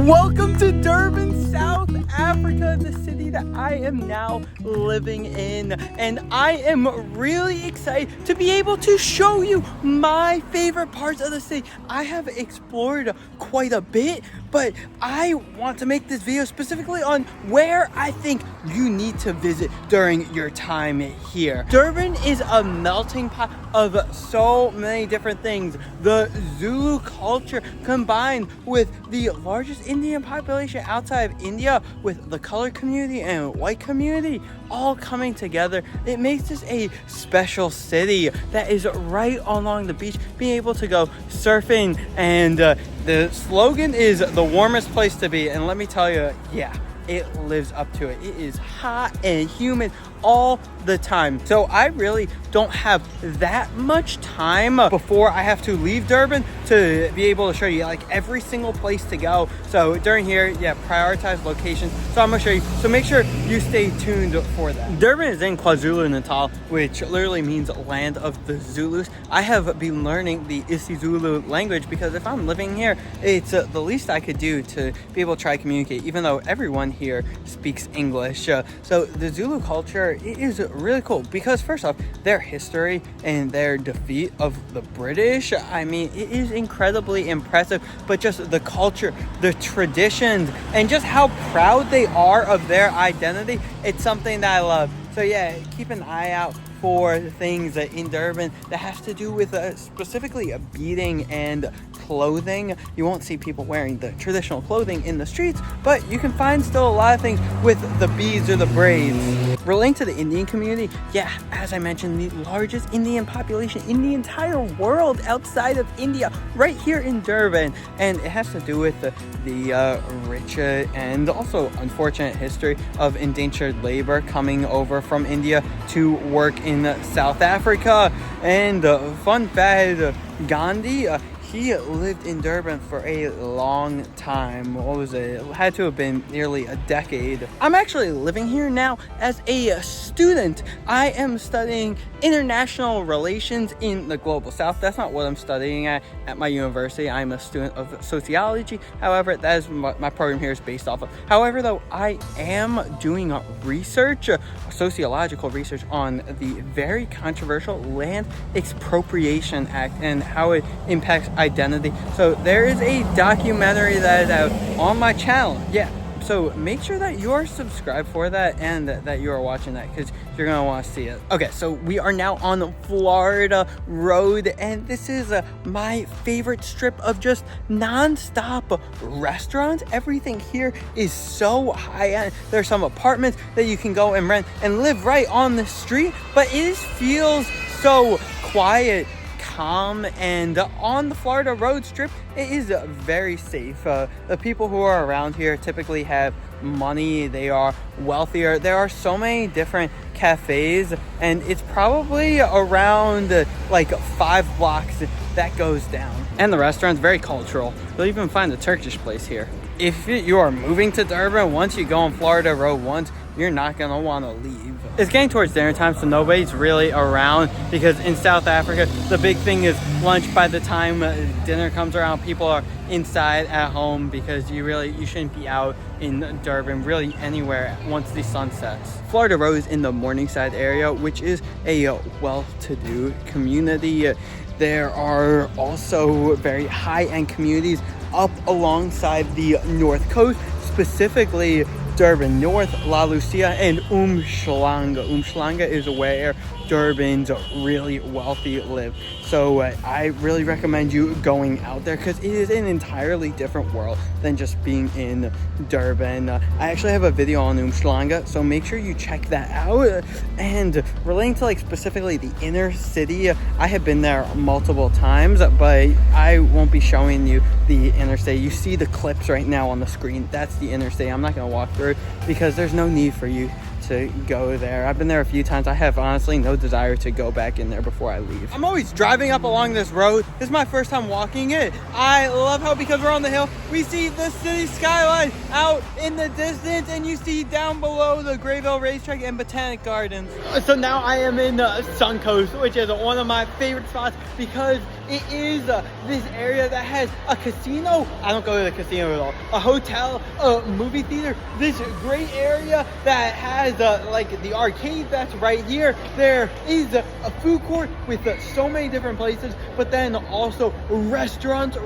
Welcome to Durban, South Africa, the city that I am now living in. And I am really excited to be able to show you my favorite parts of the city. I have explored quite a bit, but I want to make this video specifically on where I think you need to visit during your time here. Durban is a melting pot of so many different things. The Zulu culture combined with the largest Indian population outside of India, with the colored community and white community all coming together, it makes this a special city that is right along the beach, being able to go surfing. And the slogan is the warmest place to be, and let me tell you, yeah, it lives up to it. It is hot and humid all the time. So I really don't have that much time before I have to leave Durban to be able to show you like every single place to go. So during here, yeah, prioritize locations. So I'm gonna show you. So make sure you stay tuned for that. Durban is in KwaZulu-Natal, which literally means land of the Zulus. I have been learning the isiZulu language because if I'm living here, it's the least I could do to be able to try to communicate, even though everyone here speaks English. So the Zulu culture, it is really cool because first off, their history and their defeat of the British, I mean, it is incredibly impressive. But just the culture, the traditions, and just how proud they are of their identity, it's something that I love. So yeah, keep an eye out for things in Durban that has to do with specifically beading and clothing. You won't see people wearing the traditional clothing in the streets, but you can find still a lot of things with the beads or the braids. Relating to the Indian community, yeah, as I mentioned, the largest Indian population in the entire world outside of India, right here in Durban. And it has to do with the rich and also unfortunate history of indentured labor coming over from India to work in South Africa. And fun fact, Gandhi, he lived in Durban for a long time. What was it? It had to have been nearly a decade. I'm actually living here now as a student. I am studying international relations in the global south. That's not what I'm studying at my university. I'm a student of sociology. However, that is what my program here is based off of. However, though, I am doing research, sociological research on the very controversial Land Expropriation Act and how it impacts identity. So there is a documentary that is out on my channel. Yeah, so make sure that you are subscribed for that and that you are watching that because you're gonna want to see it. Okay, so we are now on Florida Road, and this is my favorite strip of just non-stop restaurants. Everything here is so high-end. There's some apartments that you can go and rent and live right on the street, but it feels so quiet, calm, and on the Florida Road strip, it is very safe. The people who are around here typically have money, they are wealthier. There are so many different cafes, and it's probably around like 5 blocks that goes down. And the restaurant's very cultural. You'll even find a Turkish place here. If you are moving to Durban, once you go on Florida Road once, you're not gonna want to leave. It's getting towards dinner time, so nobody's really around because in South Africa, the big thing is lunch. By the time dinner comes around, people are inside at home because you shouldn't be out in Durban really anywhere once the sun sets. Florida Road is in the Morningside area, which is a well-to-do community. There are also very high-end communities up alongside the North Coast, specifically Durban North, La Lucia, and Umhlanga. Umhlanga is where Durban's really wealthy live. So I really recommend you going out there because it is an entirely different world than just being in Durban. I actually have a video on Umhlanga, so make sure you check that out. And relating to like specifically the inner city, I have been there multiple times, but I won't be showing you the interstate. You see the clips right now on the screen. That's the interstate. I'm not going to walk through because there's no need for you to go there. I've been there a few times. I have honestly no desire to go back in there before I leave. I'm always driving up along this road. This is my first time walking it. I love how, because we're on the hill, we see the city skyline out in the distance, and you see down below the Grayville Racetrack and Botanic Gardens. So now I am in Suncoast, which is one of my favorite spots because it is this area that has a casino. I don't go to the casino at all. A hotel, a movie theater, this great area that has like the arcade that's right here. There is a food court with so many different places, but then also restaurants,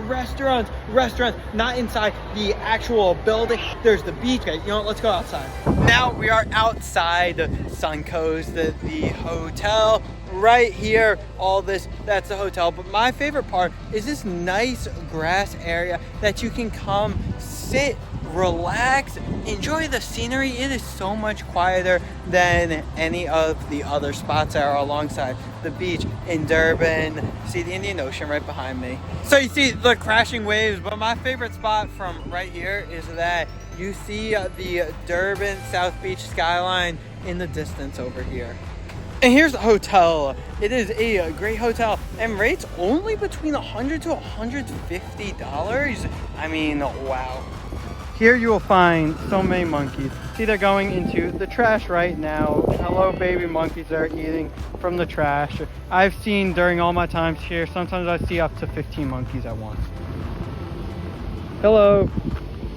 not inside the actual building. There's the beach. Okay, you know what, let's go outside. Now we are outside Suncoast, the hotel. Right here, all this, that's the hotel. But my favorite part is this nice grass area that you can come sit, relax, enjoy the scenery. It is so much quieter than any of the other spots that are alongside the beach in Durban. See the Indian Ocean right behind me. So you see the crashing waves, but my favorite spot from right here is that you see the Durban South Beach skyline in the distance over here. And here's the hotel. It is a great hotel and rates only between $100 to $150. I mean, wow. Here you will find so many monkeys. See, they're going into the trash right now. Hello, baby monkeys that are eating from the trash. I've seen during all my times here, sometimes I see up to 15 monkeys at once. Hello.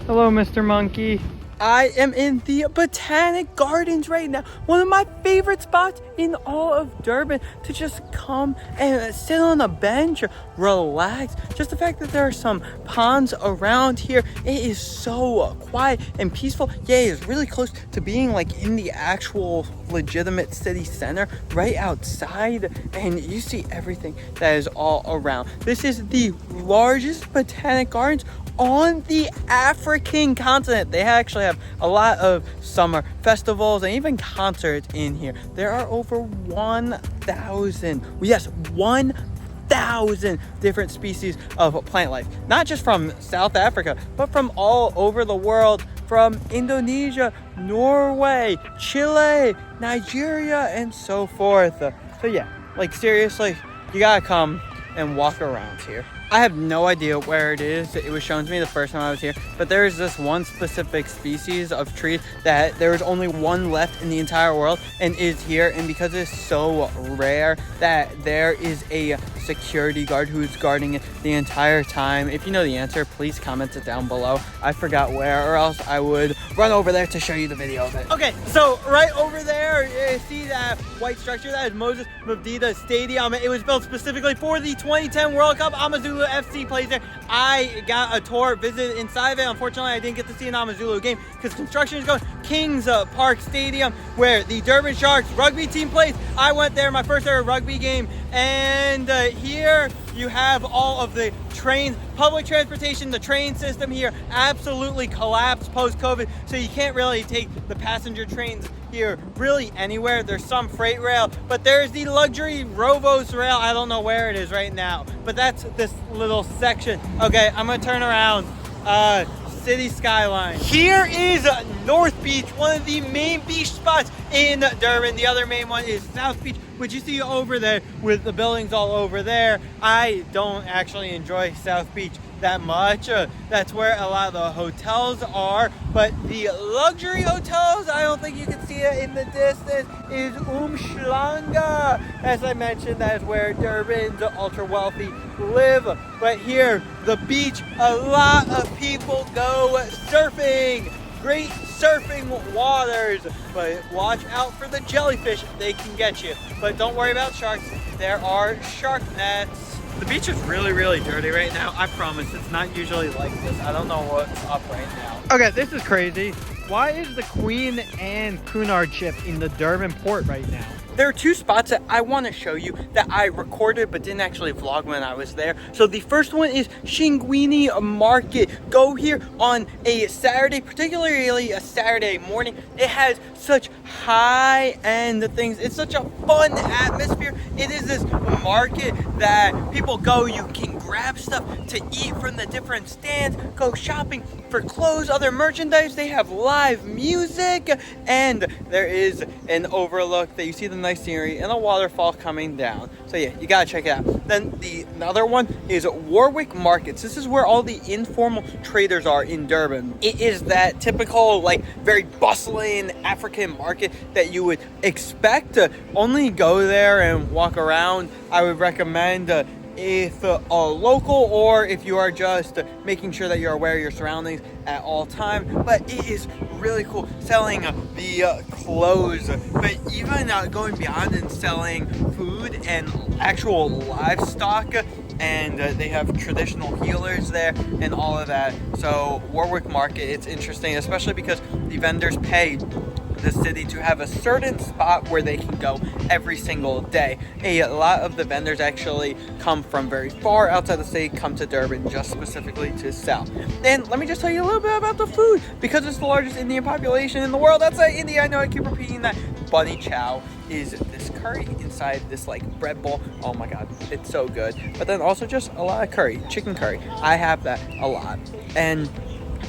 Hello, Mr. Monkey. I am in the Botanic Gardens right now. One of my favorite spots in all of Durban to just come and sit on a bench, relax. Just the fact that there are some ponds around here, it is so quiet and peaceful. Yeah, it's really close to being like in the actual legitimate city center right outside, and you see everything that is all around. This is the largest Botanic Gardens on the African continent. They actually have a lot of summer festivals and even concerts in here. There are over 1,000, yes, 1,000 different species of plant life, not just from South Africa, but from all over the world, from Indonesia, Norway, Chile, Nigeria, and so forth. So yeah, like seriously, you gotta come and walk around here. I have no idea where it is. It was shown to me the first time I was here, but there is this one specific species of tree that there is only one left in the entire world and is here. And because it's so rare, that there is a security guard who's guarding it the entire time. If you know the answer, please comment it down below. I forgot where, or else I would run over there to show you the video of it. Okay, so right over there, you see that white structure? That is Moses Mabhida Stadium. It was built specifically for the 2010 World Cup. Zulu FC plays there. I got a tour, visited inside of it. Unfortunately, I didn't get to see an Zulu game because construction is going. Kings Park Stadium, where the Durban Sharks rugby team plays. I went there, my first ever rugby game. And here you have all of the trains, public transportation. The train system here absolutely collapsed post-COVID, so you can't really take the passenger trains here really anywhere. There's some freight rail, but there's the luxury Rovos rail. I don't know where it is right now, but that's this little section. Okay, I'm gonna turn around. City skyline. Here is North Beach, one of the main beach spots in Durban. The other main one is South Beach, which you see over there with the buildings all over there. I don't actually enjoy South Beach that much. That's where a lot of the hotels are, but the luxury hotels, I don't think you can see it in the distance, is Umhlanga. As I mentioned, that is where Durban's ultra wealthy live. But here, the beach, a lot of people go surfing. Great surfing waters, but watch out for the jellyfish. They can get you, but don't worry about sharks. There are shark nets. The beach is really, really dirty right now. I promise, it's not usually like this. I don't know what's up right now. Okay, this is crazy. Why is the Queen and Cunard ship in the Durban port right now? There are two spots that I want to show you that I recorded but didn't actually vlog when I was there. So the first one is Shongweni Market. Go here on a Saturday, particularly a Saturday morning. It has such high-end things. It's such a fun atmosphere. It is this market that people go, you can grab grab stuff to eat from the different stands, go shopping for clothes, other merchandise. They have live music, and there is an overlook that you see the nice scenery and a waterfall coming down. So yeah, you gotta check it out. Then the other one is Warwick Markets. This is where all the informal traders are in Durban. It is that typical, like, very bustling African market that you would expect. Only go there and walk around. I would recommend if a local, or if you are just making sure that you're aware of your surroundings at all time. But it is really cool selling the clothes, but even going beyond and selling food and actual livestock. And they have traditional healers there and all of that. So Warwick Market, it's interesting, especially because the vendors pay the city to have a certain spot where they can go every single day. A lot of the vendors actually come from very far outside the city, come to Durban just specifically to sell. And let me just tell you a little bit about the food, because it's the largest Indian population in the world. That's India. I know I keep repeating that. Bunny chow is this curry inside this like bread bowl. Oh my god, it's so good. But then also just a lot of curry, chicken curry. I have that a lot. And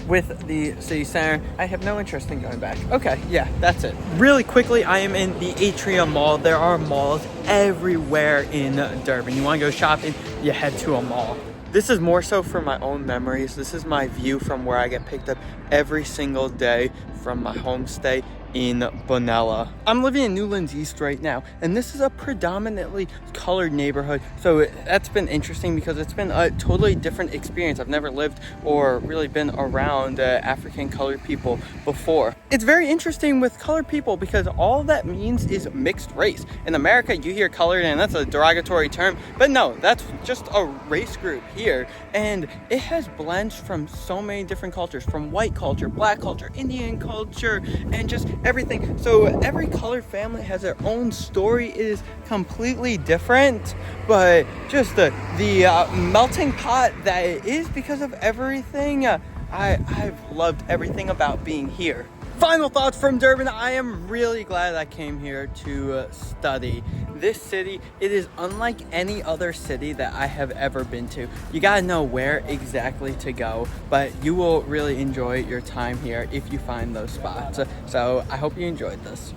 with the city center, I have no interest in going back. Okay, yeah, that's it. Really quickly, I am in the Atrium Mall. There are malls everywhere in Durban. You want to go shopping, you head to a mall. This is more so for my own memories. This is my view from where I get picked up every single day from my homestay in Bonella. I'm living in Newlands East right now, and this is a predominantly colored neighborhood. So that's been interesting because it's been a totally different experience. I've never lived or really been around African colored people before. It's very interesting with colored people because all that means is mixed race. In America, you hear colored and that's a derogatory term, but no, that's just a race group here. And it has blends from so many different cultures, from white culture, black culture, Indian culture, and just everything. So every colored family has their own story. It is completely different, but just the melting pot that it is because of everything. I've loved everything about being here. Final thoughts from Durban. I am really glad I came here to study. This city, it is unlike any other city that I have ever been to. You gotta know where exactly to go, but you will really enjoy your time here if you find those spots. So I hope you enjoyed this.